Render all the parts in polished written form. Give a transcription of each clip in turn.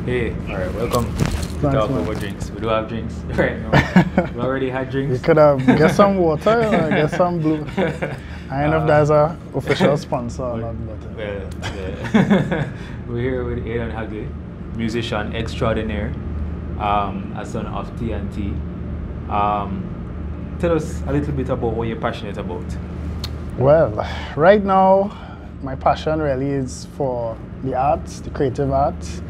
Hey, all right, welcome. We Thanks, talk man. over drinks. We do have drinks right now. We already had You drinks. could have get some water or get some blue. I don't know if that's a official sponsor or not, but yeah. We're here with Adan Hagley, musician extraordinaire, a son of T&T. Tell us a little bit about what you're passionate about. well, right now my passion really is for the arts, the creative arts,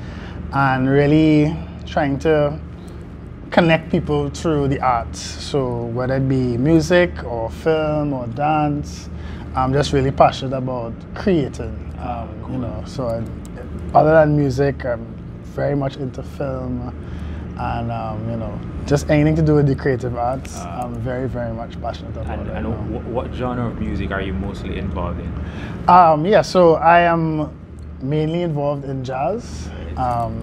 and really trying to connect people through the arts. So whether it be music or film or dance, I'm just really passionate about creating. Cool. You know, so other than music, I'm very much into film, and you know, just anything to do with the creative arts. I'm very, very much passionate about. And, right and now. what genre of music are you mostly involved in? Yeah, so I am mainly involved in jazz.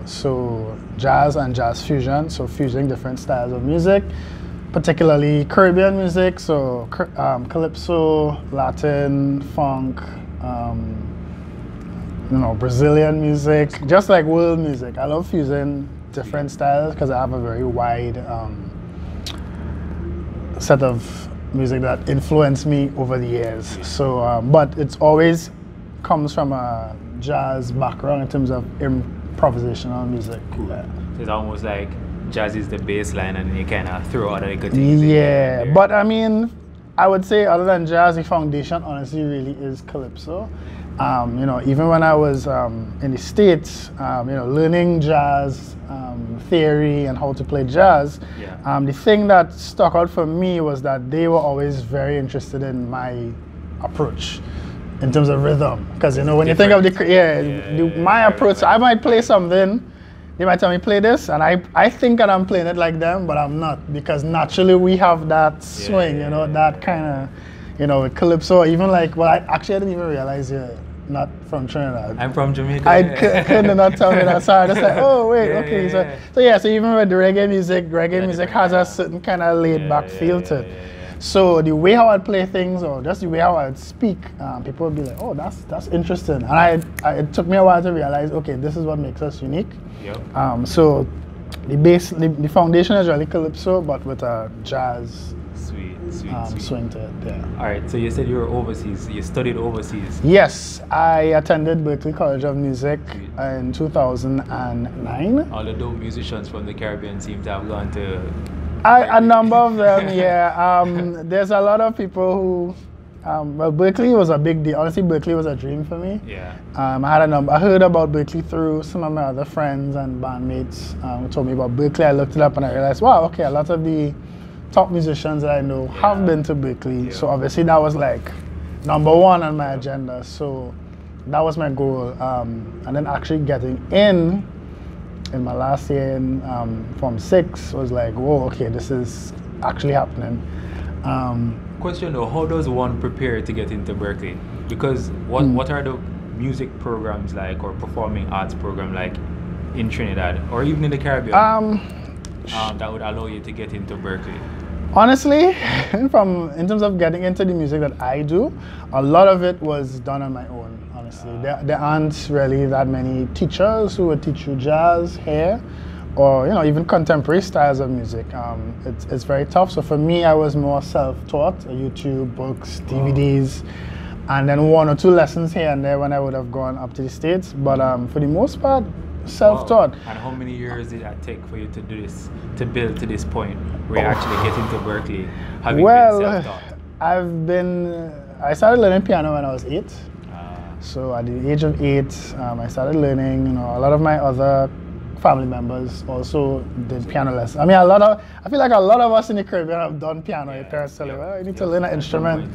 So jazz and jazz fusion, so fusing different styles of music, particularly Caribbean music, so calypso, Latin, funk, you know, Brazilian music, just like world music. I love fusing different styles because I have a very wide set of music that influenced me over the years. So, but it's always comes from a jazz background in terms of improvisational music. Cool. Yeah. So it's almost like jazz is the baseline and you kind of throw other good things in Yeah, there. but I mean, I would say other than jazz, the foundation honestly really is calypso. You know, even when I was in the States, you know, learning jazz theory and how to play jazz, Yeah. the thing that stuck out for me was that they were always very interested in my approach in terms of rhythm. Because, you know, when you think of my approach, I might play something, they might tell me play this, and I think that I'm playing it like them, but I'm not, because naturally we have that swing, you know, that kind of, you know, with calypso, even like, well, I didn't even realize you're not from Trinidad. I'm from Jamaica. I couldn't not tell me that, so I just like, oh wait, Yeah, okay. yeah, So yeah, so even with the reggae music has a certain kind of laid back feel to it. So the way how I'd play things, or just the way how I'd speak, people would be like, oh, that's interesting. And it took me a while to realize, okay, this is what makes us unique. Yep. So the foundation is really calypso, but with a jazz Sweet. swing to it. Yeah. All right, so you said you were overseas. You studied overseas. Yes, I attended Berklee College of Music in 2009. All the dope musicians from the Caribbean seem to have gone to... A number of them, yeah. There's a lot of people who, well, Berklee was a big deal. Honestly, Berklee was a dream for me. Yeah. I heard about Berklee through some of my other friends and bandmates who told me about Berklee. I looked it up and I realized, wow, okay, a lot of the top musicians that I know have been to Berklee. So obviously that was like number one on my agenda. So that was my goal. And then actually getting in my last year in Form 6 was like, whoa, okay, this is actually happening. Question though, how does one prepare to get into Berklee? Because what are the music programs like, or performing arts program like in Trinidad or even in the Caribbean that would allow you to get into Berklee? Honestly, in terms of getting into the music that I do, a lot of it was done on my own, honestly. There aren't really that many teachers who would teach you jazz here, or, you know, even contemporary styles of music. It's very tough. So for me, I was more self-taught, YouTube, books, DVDs, and then one or two lessons here and there when I would have gone up to the States. But for the most part, self-taught. Wow. And how many years did that take for you to do this, to build to this point where you actually get into Berklee, having been self-taught? I started learning piano when I was 8. So at the age of 8, I started learning. You know, a lot of my other family members also did piano lessons. I mean, I feel like a lot of us in the Caribbean have done piano. Your parents tell you, well, you need to learn an instrument.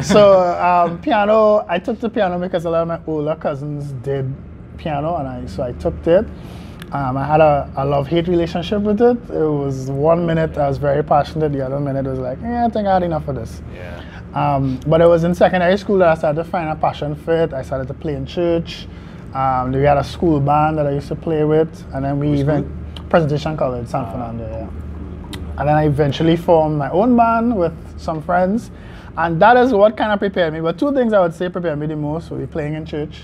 So piano, I took the piano because a lot of my older cousins did piano, and so I took it. I had a love-hate relationship with it. It was 1 minute I was very passionate, the other minute was like, I think I had enough of this. But it was in secondary school that I started to find a passion for it. I started to play in church. We had a school band that I used to play with, and then Presentation College, San Fernando, yeah. And then I eventually formed my own band with some friends, and that is what kind of prepared me. But two things I would say prepared me the most would be playing in church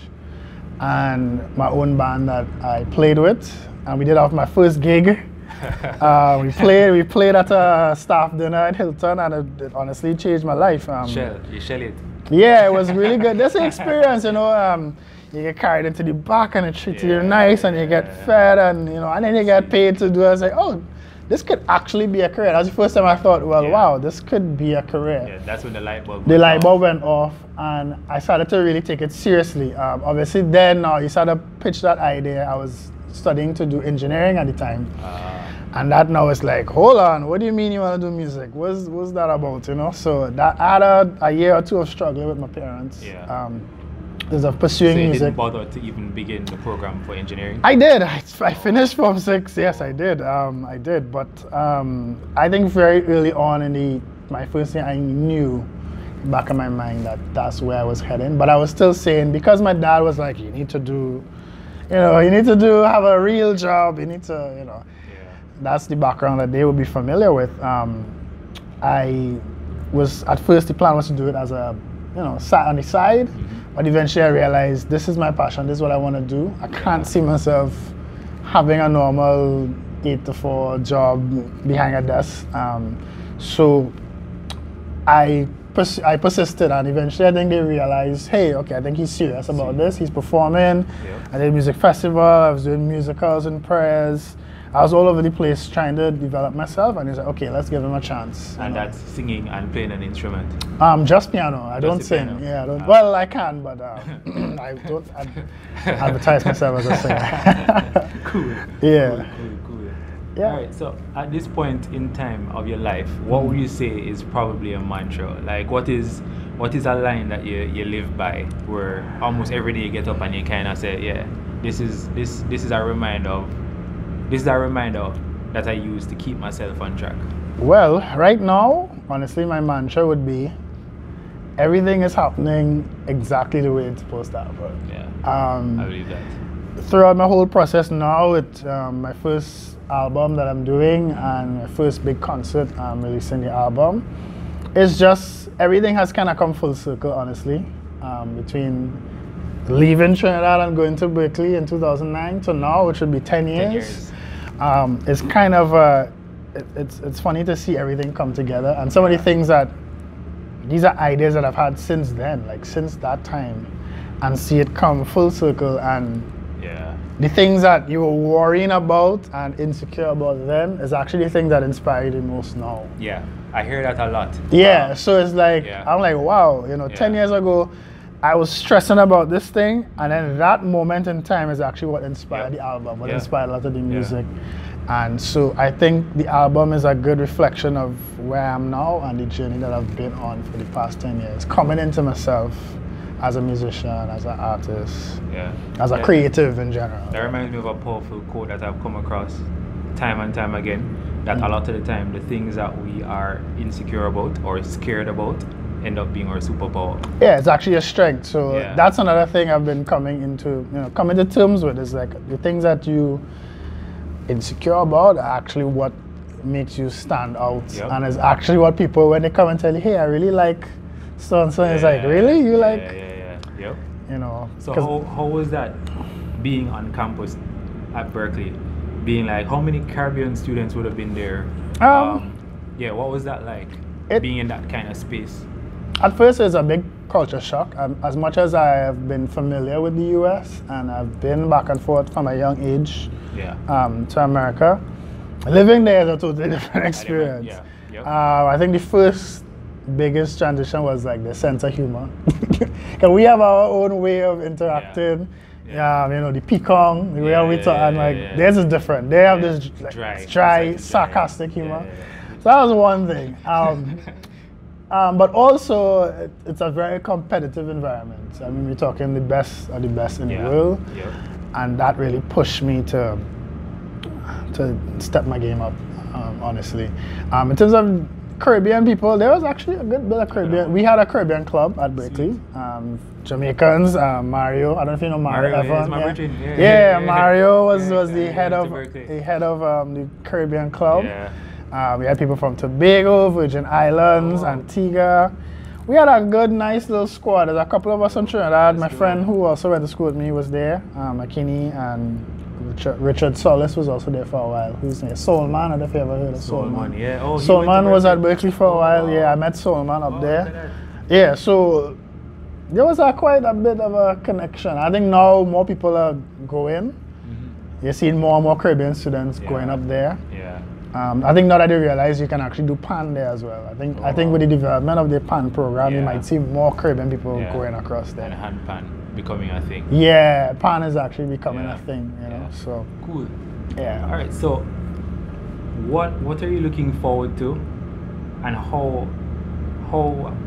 and my own band that I played with, and we did have my first gig. We played at a staff dinner at Hilton, and it honestly changed my life. You shell it. Yeah, it was really good. That's an experience, you know. You get carried into the back and it treats you nice, and you get fed, and and then you get paid to do it. I was like, oh, this could actually be a career. That's the first time I thought, well, wow, this could be a career. Yeah, that's when the light bulb went off, and I started to really take it seriously. Obviously, then you started to pitch that idea. I was studying to do engineering at the time. And that now is like, hold on, what do you mean you want to do music? What's that about, So that I had a year or two of struggling with my parents. Because of pursuing music. So you didn't bother to even begin the program for engineering? I did. I finished Form 6. Yes, I did. I did. But I think very early on in my first year, I knew back in my mind that that's where I was heading. But I was still saying, because my dad was like, you need to have a real job. You need to, That's the background that they would be familiar with. I was, at first the plan was to do it as a, sat on the side. But eventually I realized this is my passion, this is what I want to do. I can't see myself having a normal 8 to 4 job behind a desk. So I persisted, and eventually I think they realized, hey, okay, I think he's serious about this. He's performing. I did a music festival, I was doing musicals and prayers. I was all over the place trying to develop myself, and he's like, okay, let's give him a chance. And that's singing and playing an instrument? Just piano. I don't sing. Piano. Yeah, I don't. Well, I can, but I don't advertise myself as a singer. Cool. Yeah. Cool. Yeah. All right. So at this point in time of your life, what would you say is probably a mantra? Like, what is a line that you live by, where almost every day you get up and you kind of say, yeah, this is a reminder of. This is a reminder that I use to keep myself on track. Well, right now, honestly, my mantra would be, everything is happening exactly the way it's supposed to happen. Yeah, I believe that. Throughout my whole process now, with my first album that I'm doing and my first big concert, I'm releasing the album, it's just, everything has kind of come full circle, honestly, between leaving Trinidad and going to Berkeley in 2009 to now, which would be 10 years. It's kind of it's funny to see everything come together, and so many things that these are ideas that I've had since then, like since that time, and see it come full circle, and the things that you were worrying about and insecure about then is actually the thing that inspire you the most now. Yeah, I hear that a lot. Yeah, so it's like I'm like, wow, 10 years ago I was stressing about this thing, and then that moment in time is actually what inspired the album, what inspired a lot of the music. And so I think the album is a good reflection of where I am now and the journey that I've been on for the past 10 years, coming into myself as a musician, as an artist, as a creative in general. That reminds me of a powerful quote that I've come across time and time again, that a lot of the time the things that we are insecure about or scared about end up being our superpower. Yeah, it's actually a strength. So that's another thing I've been coming to terms with, is like the things that you insecure about are actually what makes you stand out, and is actually what people, when they come and tell you, hey, I really like so and so, it's like, really, you like, So how was that being on campus at Berkeley, being like, how many Caribbean students would have been there? What was that like, being in that kind of space? At first, it's a big culture shock. As much as I have been familiar with the US and I've been back and forth from a young age to America, living there is a totally different experience. I think the first biggest transition was like the sense of humor. Because we have our own way of interacting. The Pekong, the way we talk, and like theirs is different. They have this dry, sarcastic humor. So that was one thing. But also, it's a very competitive environment. I mean, we're talking the best of the best in the world, and that really pushed me to step my game up, honestly. In terms of Caribbean people, there was actually a good bit of Caribbean. We had a Caribbean club at Berkeley. Jamaicans, Mario. I don't know if you know Mario. Mario was the head of the Caribbean club. We had people from Tobago, Virgin Islands, Antigua. we had a good, nice little squad. There's a couple of us from Trinidad. My friend who also went to school with me was there, McKinney, and Richard Solis was also there for a while. Who's there? Soulman, I don't know if you ever heard of Soulman. Yeah. Oh, Soulman was at Berkeley for a while. Yeah, I met Soulman up there. Yeah, so there was quite a bit of a connection. I think now more people are going. You're seeing more and more Caribbean students going up there. Yeah. I think now that they realize you can actually do pan there as well. I think with the development of the pan program, you might see more Caribbean people going across there. And hand pan becoming a thing. Yeah, pan is actually becoming a thing, you know. So cool. Yeah. All right. So, what are you looking forward to, and how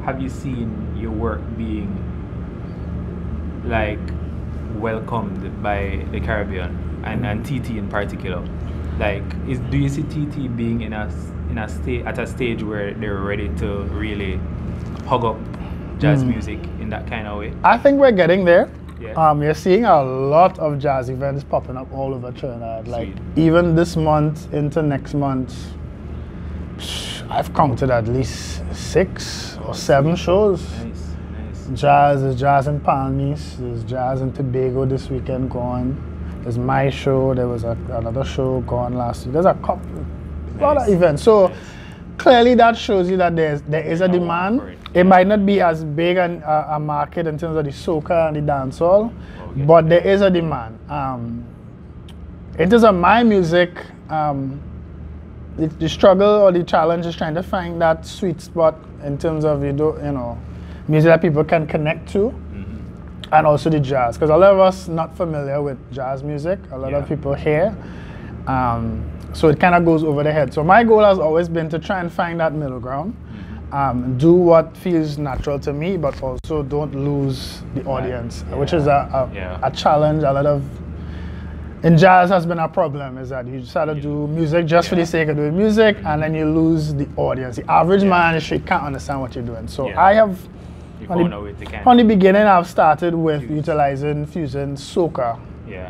have you seen your work being like welcomed by the Caribbean and TT in particular? Like, do you see TT being at a stage where they're ready to really hug up jazz music in that kind of way? I think we're getting there. Yeah. You're seeing a lot of jazz events popping up all over Trinidad. Like even this month into next month, I've counted at least 6 or 7 shows. Nice. There's jazz in Palmis, there's jazz in Tobago this weekend going. There's my show, there was another show going last week. There's a lot of events. So clearly that shows you that there is a demand. It might not be as big a market in terms of the soca and the dancehall, but there is a demand. In terms of my music, the struggle or the challenge is trying to find that sweet spot in terms of music that people can connect to. And also the jazz, because a lot of us not familiar with jazz music, a lot of people here, so it kind of goes over the head. So my goal has always been to try and find that middle ground, do what feels natural to me, but also don't lose the audience, which is a challenge. A lot of in jazz has been a problem, is that you try to do music just for the sake of doing music, and then you lose the audience. The average man in the street can't understand what you're doing. So I have. From the beginning, I've started with fusing soca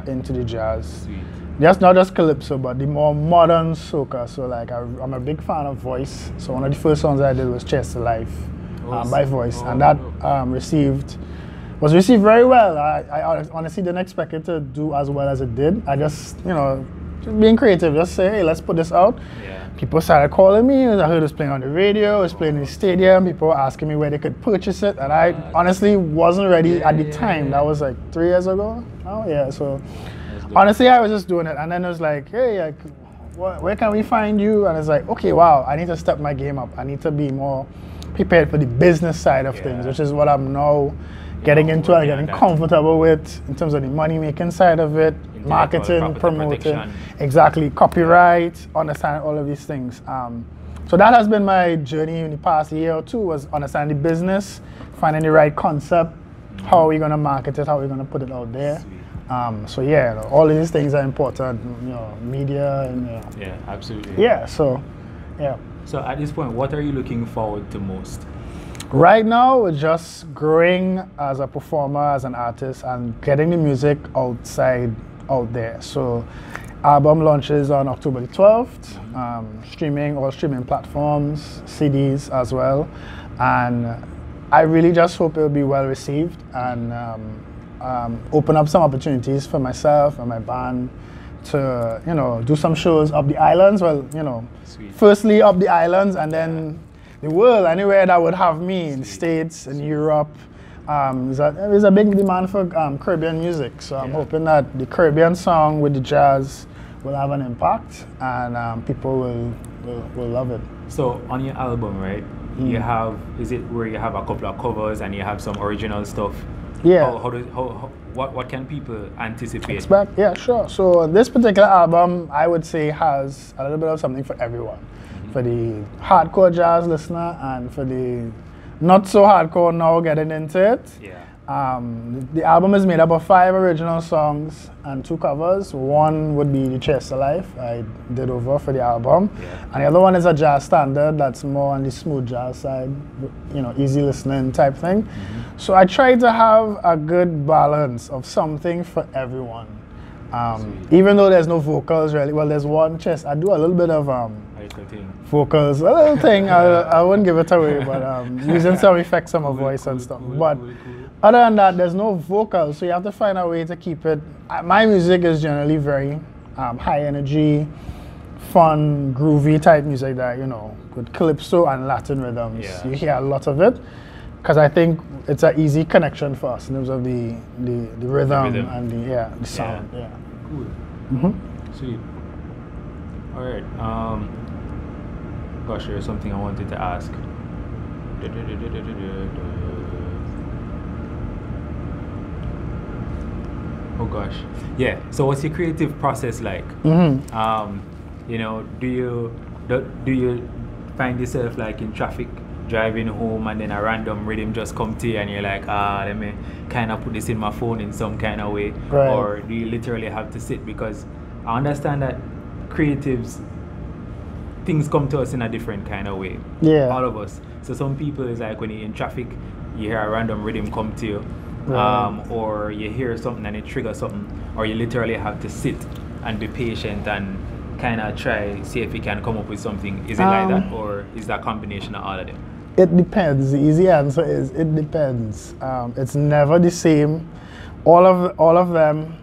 into the jazz. Just not just calypso, but the more modern soca. So like I'm a big fan of Voice. So one of the first songs I did was Chest to Life by Voice, and that was received very well. I honestly didn't expect it to do as well as it did. I just being creative, just say, hey, let's put this out. People started calling me. I heard it was playing on the radio, it was playing in the stadium. People were asking me where they could purchase it, and I honestly wasn't ready at the time. That was like 3 years ago. Oh yeah, so honestly I was just doing it, and then it was like, hey, like, where can we find you? And it's like, okay, wow, I need to step my game up. I need to be more prepared for the business side of things, which is what I'm now getting into and getting comfortable with in terms of the money-making side of it, marketing, promoting, exactly, copyright, understand all of these things. So that has been my journey in the past year or two, was understanding the business, finding the right concept, how are we going to market it, how are we going to put it out there. So yeah, all of these things are important, media and yeah, absolutely. Yeah, so yeah. So at this point, what are you looking forward to most? Right now, we're just growing as a performer, as an artist, and getting the music out there. So, album launches on October the 12th, all streaming platforms, CDs as well, and I really just hope it will be well received and open up some opportunities for myself and my band to do some shows up the islands. Well, firstly up the islands, and then the world, anywhere that would have me, in States, in Europe. There's a big demand for Caribbean music, so I'm hoping that the Caribbean song with the jazz will have an impact, and people will love it. So on your album, right, you have, is it where you have a couple of covers and you have some original stuff? Yeah. What can people anticipate? Expect? Yeah, sure. So this particular album, I would say, has a little bit of something for everyone. For the hardcore jazz listener and for the not so hardcore now getting into it. Yeah. The album is made up of 5 original songs and 2 covers. One would be the Chest of Life I did over for the album. Yeah. And the other one is a jazz standard that's more on the smooth jazz side, easy listening type thing. So I try to have a good balance of something for everyone. Even though there's no vocals really, well, there's one chest. I do a little bit of little thing. vocals, a little thing. I wouldn't give it away, but using some effects on my voice and stuff. But other than that, there's no vocals, so you have to find a way to keep it. My music is generally very high energy, fun, groovy type music that, you know, with calypso and Latin rhythms. Yeah. You hear a lot of it, because I think it's an easy connection for us in terms of the rhythm and the sound. Yeah. Cool. Mm-hmm. Sweet. All right. Gosh, there's something I wanted to ask. Oh gosh. Yeah. So what's your creative process like? Mm-hmm. You know, do you find yourself like in traffic driving home and then a random rhythm just come to you and you're like, let me kind of put this in my phone in some kind of way? Right. Or do you literally have to sit? Because I understand that creatives, things come to us in a different kind of way. Yeah. All of us. So some people is like when you're in traffic, you hear a random rhythm come to you. Right. Or you hear something and it triggers something, or you literally have to sit and be patient and kind of try see if you can come up with something. Is it like that, or is that a combination of all of them? It depends. The easy answer is it depends. It's never the same. All of them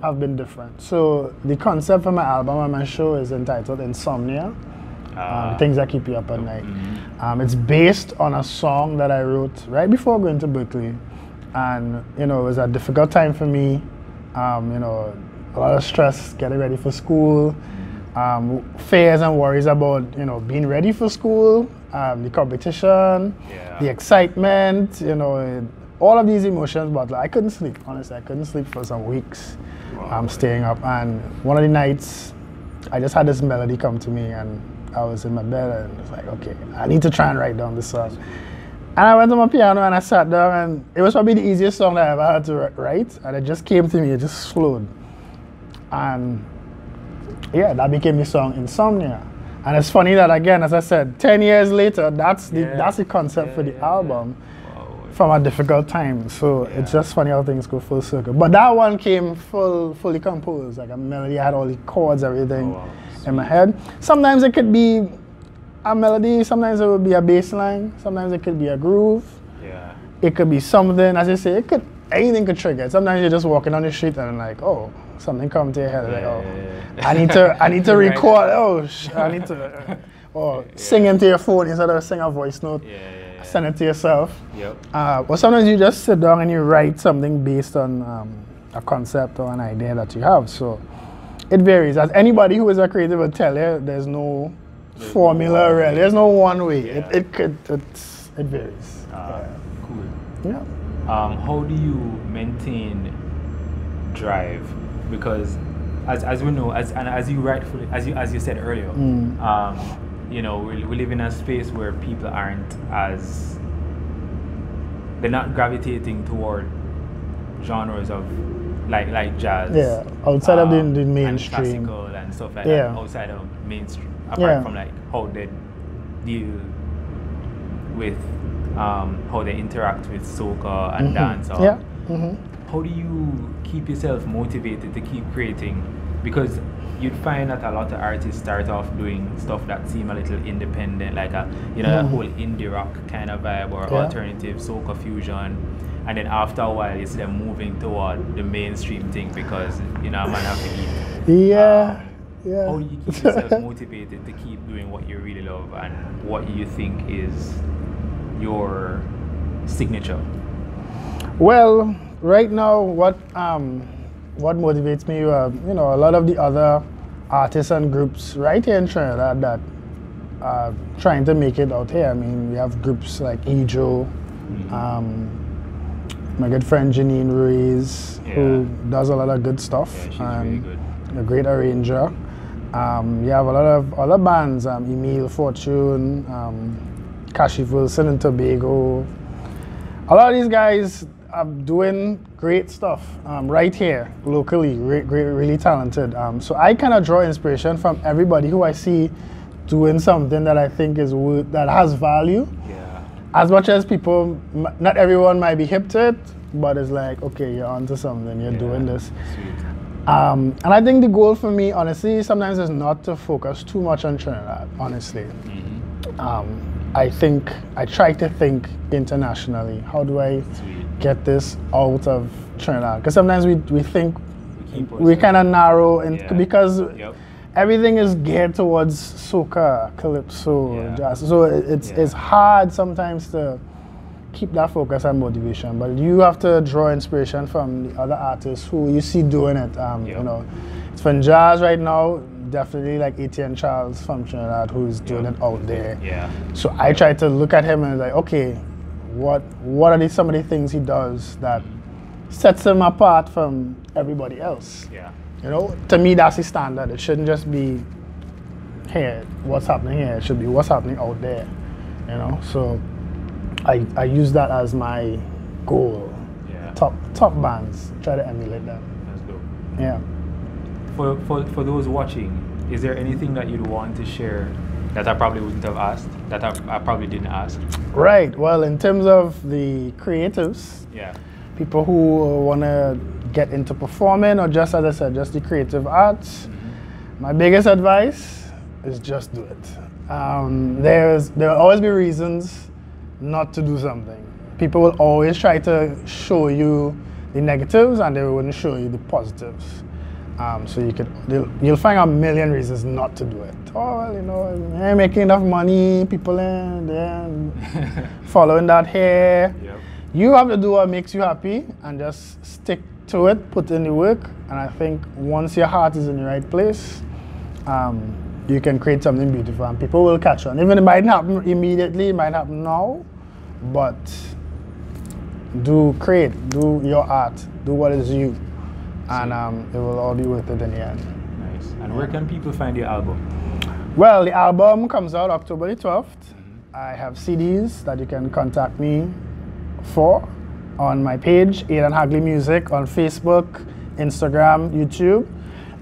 have been different. So the concept for my album and my show is entitled Insomnia. Things that keep you up at night. Mm-hmm. It's based on a song that I wrote right before going to Berkeley, and you know, it was a difficult time for me. You know, a lot of stress getting ready for school, fears and worries about, you know, being ready for school, the competition, the excitement, you know, all of these emotions. But like, I couldn't sleep. Honestly, I couldn't sleep for some weeks. Staying up, and one of the nights, I just had this melody come to me, and I was in my bed, and it's like, okay, I need to try and write down this song. And I went to my piano and I sat down, and it was probably the easiest song that I ever had to write, and it just came to me, it just flowed. And yeah, that became the song Insomnia. And it's funny that, again, as I said, 10 years later, that's the concept for the album. From a difficult time, so it's just funny how things go full circle. But that one came fully composed, like a melody. I had all the chords, everything in my head. Sometimes it could be a melody, sometimes it would be a bass line, sometimes it could be a groove. Yeah. It could be something, as I say, anything could trigger it. Sometimes you're just walking on the street and like, oh, something comes to your head, like, oh, I need to record. I need to, or sing into your phone instead of sing a voice note. Send it to yourself. Or sometimes you just sit down and you write something based on a concept or an idea that you have. So it varies. As anybody who is a creative will tell you, there's no formula really. There's no one way. It varies. Cool. Yeah. How do you maintain drive? Because as we know, as you said earlier, you know, we live in a space where people aren't they're not gravitating toward genres of like jazz. Yeah, outside of the mainstream. And classical and stuff like that, outside of mainstream. Apart from like how they deal with how they interact with soca and dance. How do you keep yourself motivated to keep creating? Because you'd find that a lot of artists start off doing stuff that seem a little independent, like a a whole indie rock kind of vibe or alternative soca fusion, and then after a while you see them moving toward the mainstream thing because a man have to eat. How do you keep yourself motivated to keep doing what you really love and what you think is your signature? Well, right now, what motivates me, a lot of the other artists and groups right here in Trinidad that are trying to make it out here. I mean, we have groups like Ejo, my good friend Janine Ruiz, who does a lot of good stuff. Yeah, she's really good. A great arranger. You have a lot of other bands, Emile Fortune, Kashi Wilson and Tobago. A lot of these guys are doing great stuff right here locally, really talented. So I kind of draw inspiration from everybody who I see doing something that I think is that has value. As much as people, not everyone might be hip to it, but it's like, okay, you're onto something, you're doing this. Sweet. And I think the goal for me, honestly, sometimes is not to focus too much on Trinidad, honestly. I think, I try to think internationally. How do I get this out of Trinidad? Because sometimes we think we kind of narrow because everything is geared towards soca, calypso, jazz. So it's hard sometimes to keep that focus and motivation. But you have to draw inspiration from the other artists who you see doing it. You know, it's from jazz right now. Definitely like Etienne Charles from Trinidad, who's doing it out there. So I try to look at him and like, okay, what are some of the things he does that sets him apart from everybody else? You know, to me that's the standard. It shouldn't just be here, what's happening here. It should be what's happening out there. You know, so I use that as my goal. Top bands, try to emulate them. That's dope. Yeah. For those watching, is there anything that you'd want to share that I probably wouldn't have asked, that I probably didn't ask? Right. Well, in terms of the creatives, people who want to get into performing or just, as I said, just the creative arts, my biggest advice is just do it. There will always be reasons not to do something. People will always try to show you the negatives and they wouldn't show you the positives. So you'll find a million reasons not to do it. Oh, well, you know, I ain't making enough money, people in there following that here. You have to do what makes you happy and just stick to it, put in the work. And I think once your heart is in the right place, you can create something beautiful and people will catch on. Even it might happen immediately, it might happen now, but do your art, do what is you. And it will all be worth it in the end. Nice. And where can people find your album? Well, the album comes out October the 12th. I have CDs that you can contact me for on my page, Adan Hagley Music, on Facebook, Instagram, YouTube.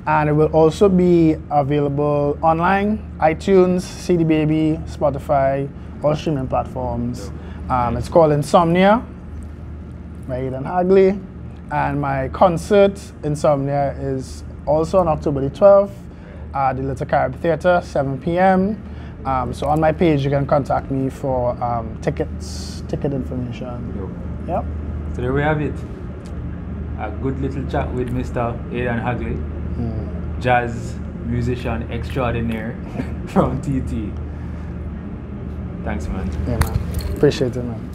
And it will also be available online, iTunes, CD Baby, Spotify, all streaming platforms. It's called Insomnia by Adan Hagley. And my concert, Insomnia, is also on October the 12th at the Little Carib Theatre, 7 p.m. So on my page, you can contact me for ticket information. Yep. So there we have it. A good little chat with Mr. Adan Hagley, jazz musician extraordinaire from TT. Thanks, man. Yeah, man. Appreciate it, man.